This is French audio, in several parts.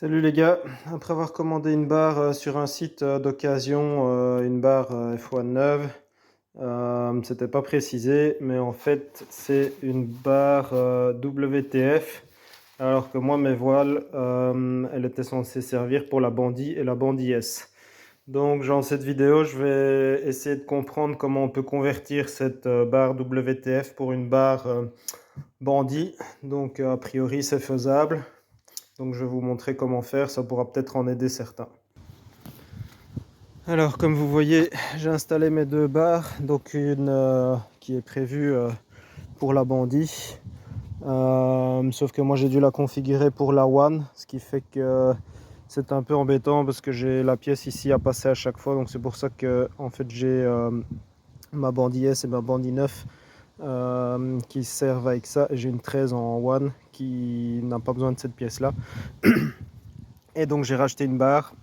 Salut les gars, après avoir commandé une barre sur un site d'occasion, une barre F1 neuve, c'était pas précisé, mais en fait c'est une barre WTF, alors que moi mes voiles, elle était censée servir pour la Bandit et la Bandit S. Donc dans cette vidéo, je vais essayer de comprendre comment on peut convertir cette barre WTF pour une barre Bandit. Donc a priori c'est faisable. Donc je vais vous montrer comment faire, ça pourra peut-être en aider certains. Alors comme vous voyez, j'ai installé mes deux barres, donc une qui est prévue pour la Bandit, sauf que moi j'ai dû la configurer pour la One, ce qui fait que c'est un peu embêtant parce que j'ai la pièce ici à passer à chaque fois, donc c'est pour ça que en fait j'ai ma Bandit S et ma Bandit 9 qui servent avec ça, et j'ai une 13 en One qui n'a pas besoin de cette pièce là. Et donc j'ai racheté une barre.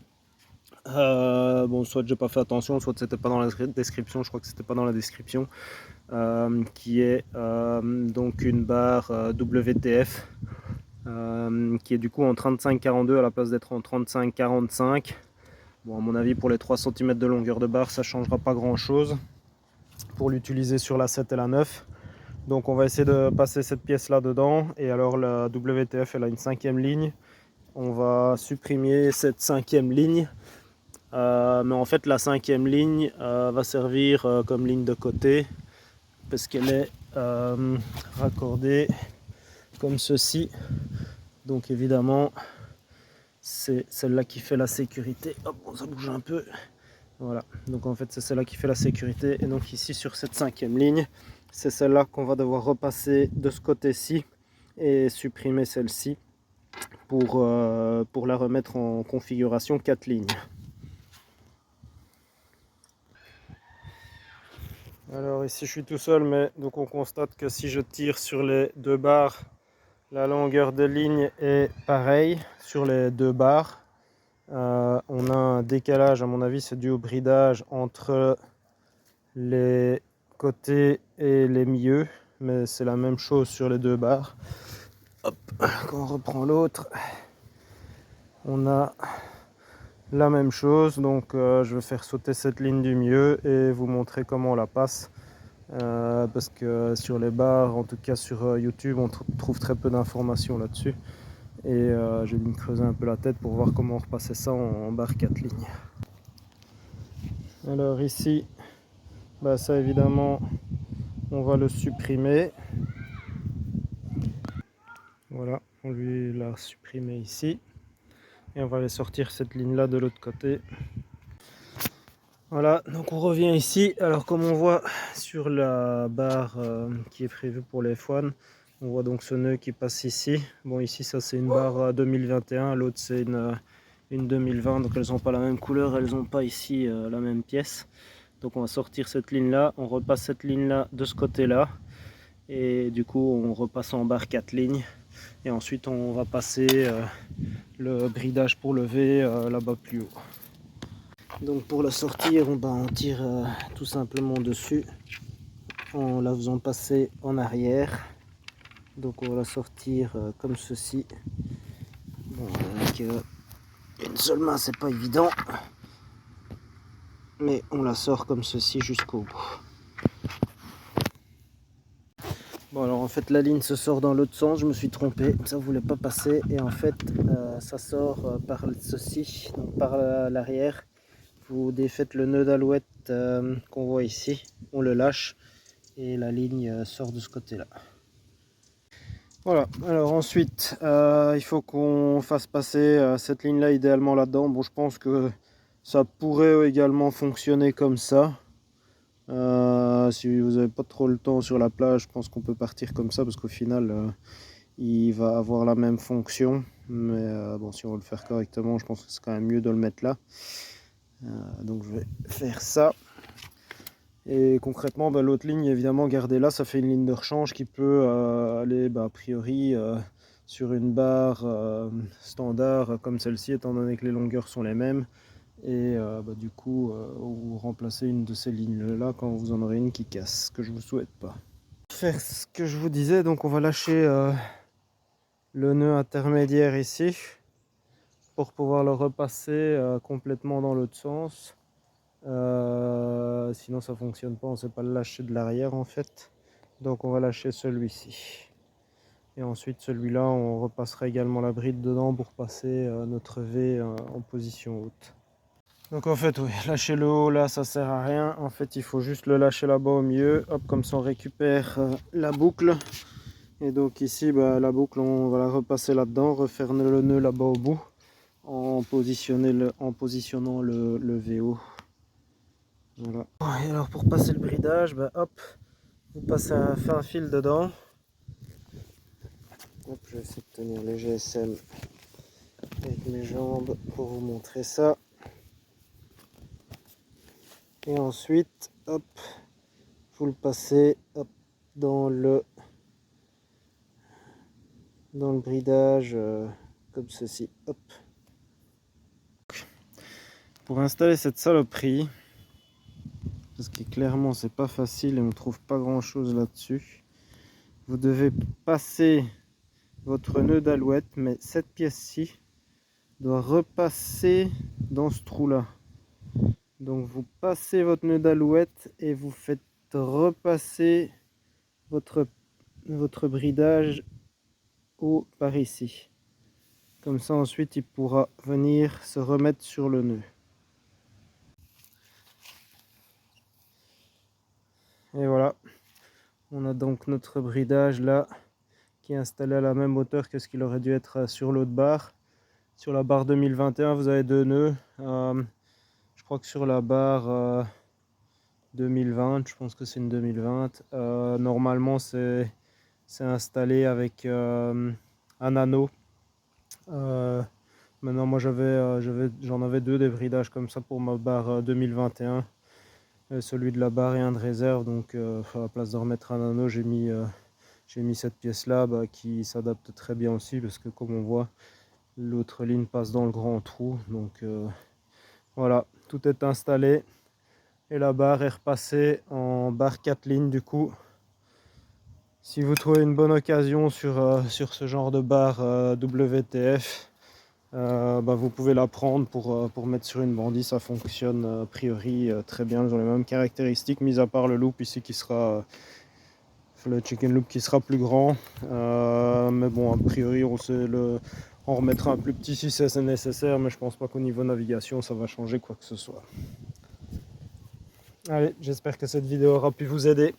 Bon, soit j'ai pas fait attention, soit c'était pas dans la description, je crois que c'était pas dans la description, qui est donc une barre WTF, qui est du coup en 35-42 à la place d'être en 35-45. Bon, à mon avis, pour les 3 cm de longueur de barre, ça changera pas grand chose pour l'utiliser sur la 7 et la 9. Donc on va essayer de passer cette pièce là dedans, et alors la WTF elle a une 5e ligne. On va supprimer cette 5e ligne. Mais en fait la 5e ligne va servir comme ligne de côté parce qu'elle est raccordée comme ceci. Donc évidemment c'est celle-là qui fait la sécurité. Hop, ça bouge un peu. Voilà, donc en fait c'est celle-là qui fait la sécurité, et donc ici sur cette 5e ligne, c'est celle-là qu'on va devoir repasser de ce côté-ci et supprimer celle-ci pour la remettre en configuration 4 lignes. Alors ici je suis tout seul, mais donc on constate que si je tire sur les deux barres, la longueur de ligne est pareille sur les deux barres. On a un décalage, à mon avis c'est dû au bridage entre les côtés et les milieux, mais c'est la même chose sur les deux barres. Hop, quand on reprend l'autre, on a la même chose, donc je vais faire sauter cette ligne du milieu et vous montrer comment on la passe. Parce que sur les barres, en tout cas sur YouTube, on trouve très peu d'informations là-dessus, et j'ai dû me creuser un peu la tête pour voir comment repasser ça en barre 4 lignes. Alors ici, bah ça évidemment on va le supprimer. Voilà, on lui l'a supprimé ici, et on va aller sortir cette ligne là de l'autre côté. Voilà, donc on revient ici. Alors comme on voit sur la barre qui est prévue pour les F1, on voit donc ce nœud qui passe ici. Bon, ici ça c'est une barre 2021, l'autre c'est une 2020, donc elles n'ont pas la même couleur, elles n'ont pas ici la même pièce. Donc on va sortir cette ligne là, on repasse cette ligne là de ce côté là, et du coup on repasse en barre 4 lignes, et ensuite on va passer le bridage pour lever là-bas plus haut. Donc pour la sortir, on tire tout simplement dessus en la faisant passer en arrière. Donc on va la sortir comme ceci. Bon, avec une seule main c'est pas évident, mais on la sort comme ceci jusqu'au bout. Bon, alors en fait la ligne se sort dans l'autre sens, je me suis trompé, ça voulait pas passer, et en fait ça sort par ceci, donc par l'arrière. Vous défaites le nœud d'alouette qu'on voit ici, on le lâche et la ligne sort de ce côté là. Voilà, alors ensuite il faut qu'on fasse passer cette ligne là idéalement là dedans. Bon, je pense que ça pourrait également fonctionner comme ça. Si vous n'avez pas trop le temps sur la plage, je pense qu'on peut partir comme ça, parce qu'au final il va avoir la même fonction, mais bon, si on veut le faire correctement, je pense que c'est quand même mieux de le mettre là. Donc je vais faire ça, et concrètement l'autre ligne évidemment garder là, ça fait une ligne de rechange qui peut aller a priori sur une barre standard comme celle-ci, étant donné que les longueurs sont les mêmes, et du coup vous remplacez une de ces lignes là quand vous en aurez une qui casse, ce que je vous souhaite pas. Faire ce que je vous disais, donc on va lâcher le nœud intermédiaire ici, pour pouvoir le repasser complètement dans l'autre sens. Sinon ça fonctionne pas, on ne sait pas le lâcher de l'arrière en fait. Donc on va lâcher celui-ci. Et ensuite celui-là, on repassera également la bride dedans pour passer notre V en position haute. Donc en fait, oui, lâcher le haut là, ça sert à rien. En fait, il faut juste le lâcher là-bas au milieu. Hop, comme ça on récupère la boucle. Et donc ici, la boucle, on va la repasser là-dedans, refaire le nœud là-bas au bout, en positionnant le VO. Voilà. Et alors pour passer le bridage, hop, vous passez un fin fil dedans. Hop, je vais essayer de tenir les GSM avec mes jambes pour vous montrer ça. Et ensuite, hop, vous le passez hop, dans le bridage comme ceci. Hop. Pour installer cette saloperie, parce que clairement c'est pas facile et on trouve pas grand chose là-dessus, vous devez passer votre nœud d'alouette, mais cette pièce-ci doit repasser dans ce trou là. Donc vous passez votre nœud d'alouette et vous faites repasser votre bridage par ici. Comme ça ensuite il pourra venir se remettre sur le nœud. Et voilà, on a donc notre bridage là qui est installé à la même hauteur que ce qu'il aurait dû être sur l'autre barre. Sur la barre 2021 vous avez 2 nœuds. Je crois que sur la barre 2020, je pense que c'est une 2020, normalement c'est installé avec un anneau. Maintenant moi j'en avais 2 des bridages comme ça pour ma barre 2021. Celui de la barre et un de réserve, donc à la place de remettre un anneau, j'ai mis cette pièce là qui s'adapte très bien aussi, parce que comme on voit, l'autre ligne passe dans le grand trou. Donc voilà, tout est installé et la barre est repassée en barre 4 lignes. Du coup, si vous trouvez une bonne occasion sur ce genre de barre WTF, vous pouvez la prendre pour mettre sur une bandit. Ça fonctionne a priori très bien. Ils ont les mêmes caractéristiques, mis à part le loop ici qui sera le chicken loop qui sera plus grand, mais bon, a priori on remettra un plus petit si c'est nécessaire, mais je pense pas qu'au niveau navigation ça va changer quoi que ce soit. Allez, j'espère que cette vidéo aura pu vous aider.